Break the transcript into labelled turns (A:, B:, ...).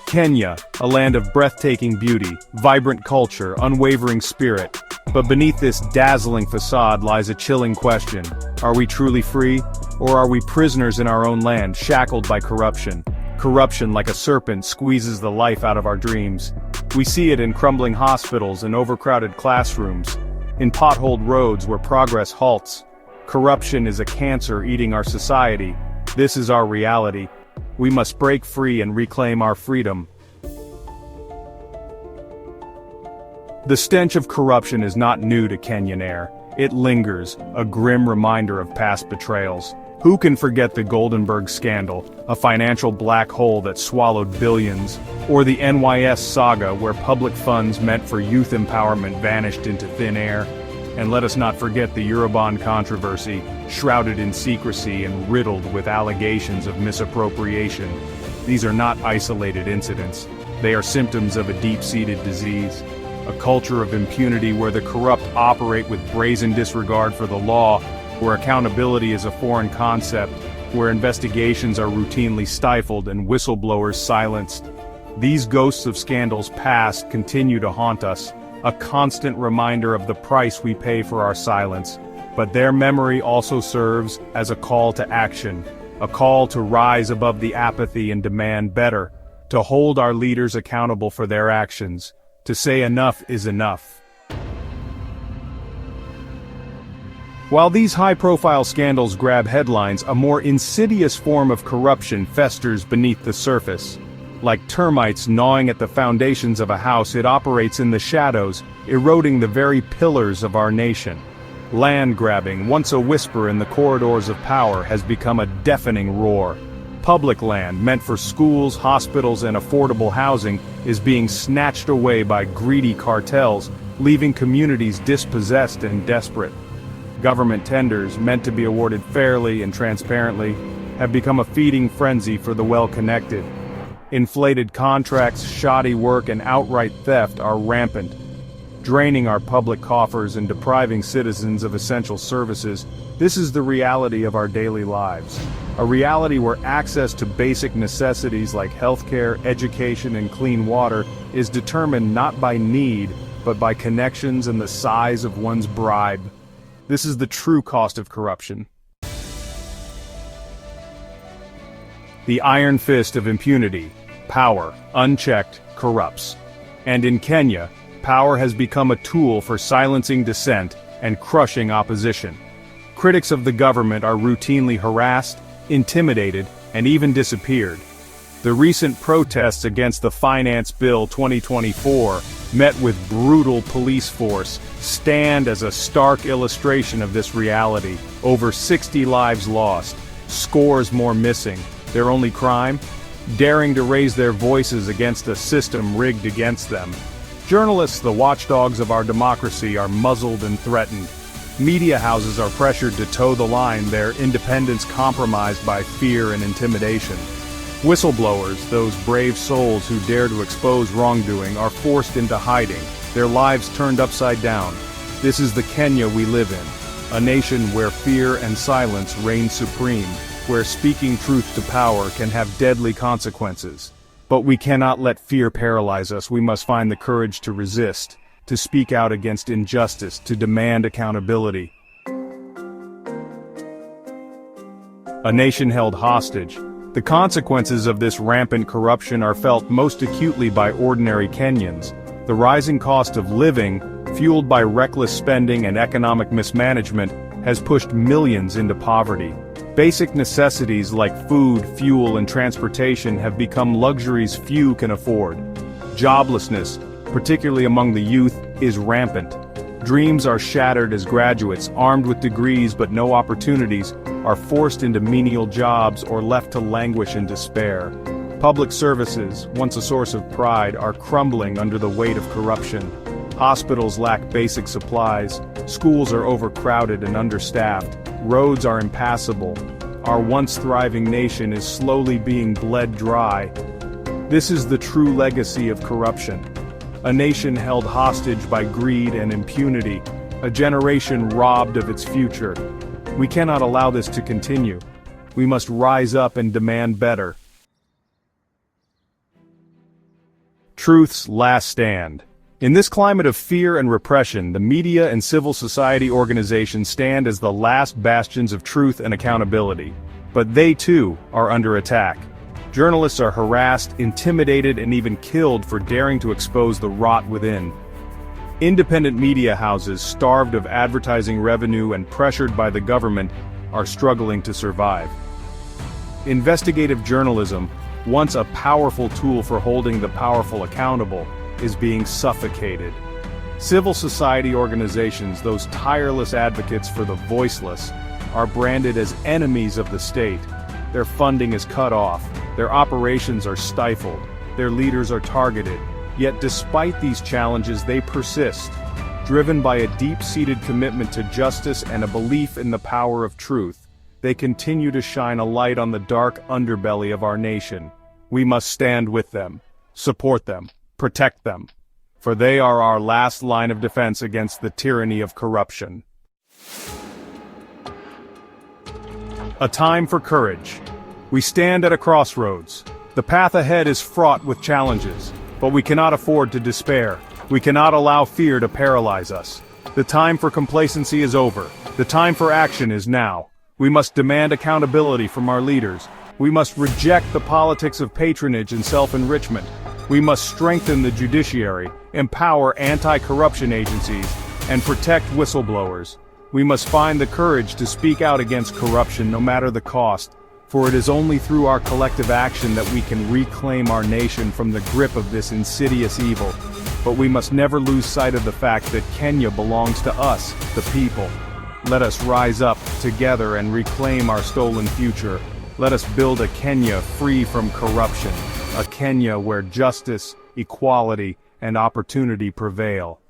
A: Kenya, a land of breathtaking beauty, vibrant culture, unwavering spirit. But beneath this dazzling facade lies a chilling question. Are we truly free? Or are we prisoners in our own land, shackled by corruption? Corruption, like a serpent, squeezes the life out of our dreams. We see it in crumbling hospitals and overcrowded classrooms, in potholed roads where progress halts. Corruption is a cancer eating our society. This is our reality. We must break free and reclaim our freedom. The stench of corruption is not new to Kenyan air. It lingers, a grim reminder of past betrayals. Who can forget the Goldenberg scandal, a financial black hole that swallowed billions, or the NYS saga where public funds meant for youth empowerment vanished into thin air? And let us not forget the Eurobond controversy, shrouded in secrecy and riddled with allegations of misappropriation. These are not isolated incidents. They are symptoms of a deep-seated disease. A culture of impunity where the corrupt operate with brazen disregard for the law, where accountability is a foreign concept, where investigations are routinely stifled and whistleblowers silenced. These ghosts of scandals past continue to haunt us, a constant reminder of the price we pay for our silence. But their memory also serves as a call to action, a call to rise above the apathy and demand better, to hold our leaders accountable for their actions, to say enough is enough. While these high-profile scandals grab headlines, a more insidious form of corruption festers beneath the surface. Like termites gnawing at the foundations of a house, it operates in the shadows, eroding the very pillars of our nation. Land grabbing, once a whisper in the corridors of power, has become a deafening roar. Public land, meant for schools, hospitals, and affordable housing, is being snatched away by greedy cartels, leaving communities dispossessed and desperate. Government tenders, meant to be awarded fairly and transparently, have become a feeding frenzy for the well-connected. Inflated contracts, shoddy work, and outright theft are rampant, draining our public coffers and depriving citizens of essential services. This is the reality of our daily lives. A reality where access to basic necessities like healthcare, education, and clean water is determined not by need, but by connections and the size of one's bribe. This is the true cost of corruption. The iron fist of impunity. Power, unchecked, corrupts. And in Kenya, power has become a tool for silencing dissent and crushing opposition. Critics of the government are routinely harassed, intimidated, and even disappeared. The recent protests against the Finance Bill 2024, met with brutal police force, stand as a stark illustration of this reality. Over 60 lives lost, scores more missing. Their only crime? Daring to raise their voices against a system rigged against them. Journalists, the watchdogs of our democracy, are muzzled and threatened. Media houses are pressured to toe the line, their independence compromised by fear and intimidation. Whistleblowers, those brave souls who dare to expose wrongdoing, are forced into hiding, their lives turned upside down. This is the Kenya we live in, a nation where fear and silence reign supreme, where speaking truth to power can have deadly consequences. But we cannot let fear paralyze us. We must find the courage to resist, to speak out against injustice, to demand accountability. A nation held hostage. The consequences of this rampant corruption are felt most acutely by ordinary Kenyans. The rising cost of living, fueled by reckless spending and economic mismanagement, has pushed millions into poverty. Basic necessities like food, fuel, and transportation have become luxuries few can afford. Joblessness, particularly among the youth, is rampant. Dreams are shattered as graduates, armed with degrees but no opportunities, are forced into menial jobs or left to languish in despair. Public services, once a source of pride, are crumbling under the weight of corruption. Hospitals lack basic supplies, schools are overcrowded and understaffed, roads are impassable. Our once thriving nation is slowly being bled dry. This is the true legacy of corruption. A nation held hostage by greed and impunity, a generation robbed of its future. We cannot allow this to continue. We must rise up and demand better. Truth's last stand. In this climate of fear and repression, the media and civil society organizations stand as the last bastions of truth and accountability. But they too are under attack. Journalists are harassed, intimidated, and even killed for daring to expose the rot within. Independent media houses, starved of advertising revenue and pressured by the government, are struggling to survive. Investigative journalism, once a powerful tool for holding the powerful accountable, is being suffocated. Civil society organizations, those tireless advocates for the voiceless, are branded as enemies of the state. Their funding is cut off, their operations are stifled, their leaders are targeted. Yet despite these challenges, they persist, driven by a deep-seated commitment to justice and a belief in the power of truth. They continue to shine a light on the dark underbelly of our nation. We must stand with them, support them, protect them, for they are our last line of defense against the tyranny of corruption. A time for courage. We stand at a crossroads. The path ahead is fraught with challenges, but we cannot afford to despair. We cannot allow fear to paralyze us. The time for complacency is over. The time for action is now. We must demand accountability from our leaders. We must reject the politics of patronage and self-enrichment. We must strengthen the judiciary, empower anti-corruption agencies, and protect whistleblowers. We must find the courage to speak out against corruption no matter the cost, for it is only through our collective action that we can reclaim our nation from the grip of this insidious evil. But we must never lose sight of the fact that Kenya belongs to us, the people. Let us rise up together and reclaim our stolen future. Let us build a Kenya free from corruption, a Kenya where justice, equality, and opportunity prevail.